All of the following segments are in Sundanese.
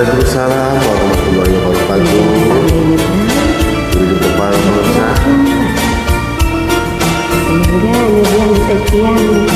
Waalaikumsalam warahmatullahi wabarakatuh. Hidup kepala pemirsa. Semoga yang sekian.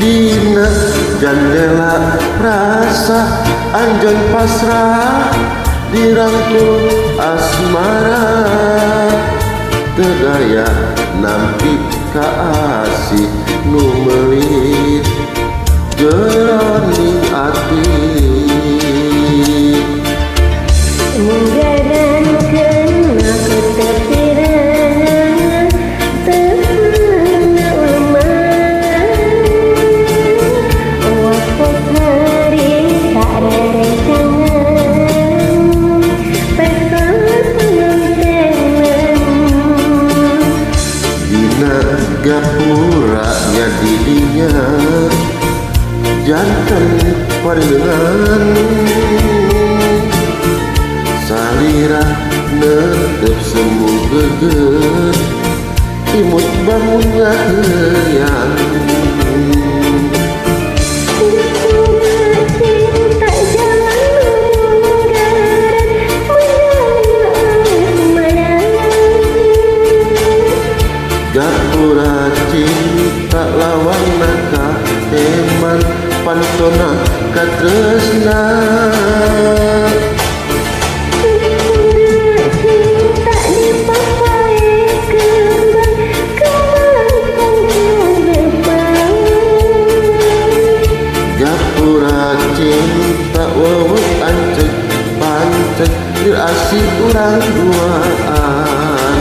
Dina jendela rasa anjon pasrah dirangkul asmara tegaya nampi kaasih nu meuli jroning ati. Semoga dan kena keterpirangan terkena lemah. Waktu hari tak ada rencangan pesan pengantinan. Dina gapuranya dirinya jantan paringan salira netep semu geger imut bangunnya herian. Gapura cinta lawan naka eman pantona katresna. Gapura cinta wewet ancek pancek dirasih urang duaan.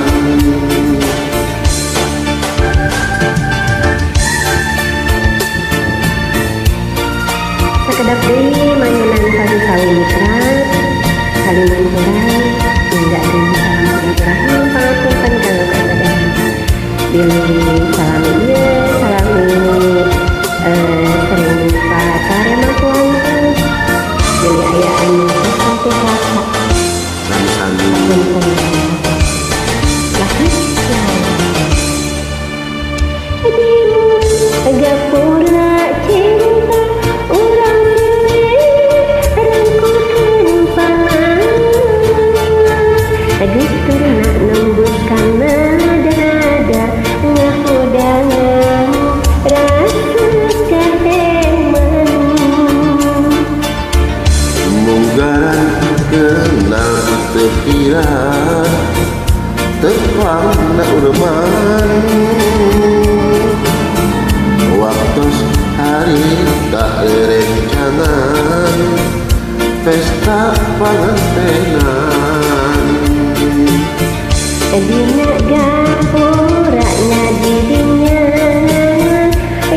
Sekedap deui mangunan satu sawitra kaliman kurang tidak ada salam silaturahim pangapunten kanggo kasadaya bilih salami ieu salami sering lupa karema kuantu bilih aya anu sampai rasa Sami-sami Gapura cinta urang pilih rangkukeun panah geus nak nembuskan nada-nada ngahudangan rasa kademan. munggaran kenal tepiran tepang na urman waktos hari tak rencangan pesta pangantenan. Dina gapuranya dirinya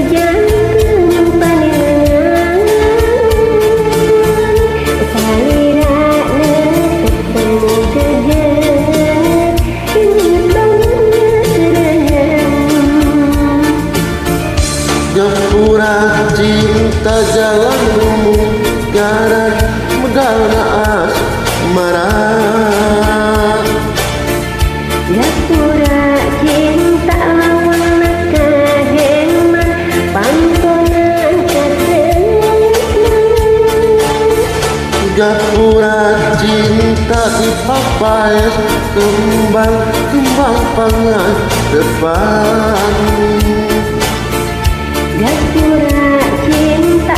jantung paningan salira netep semu geger imut bangunnya serangan. Gapura cinta jalan umum garan medalna asmara. Gapura cinta lawan kaheman pantonan katresnan. Gapura cinta dipapaes kembang pangan depan. Gapura cinta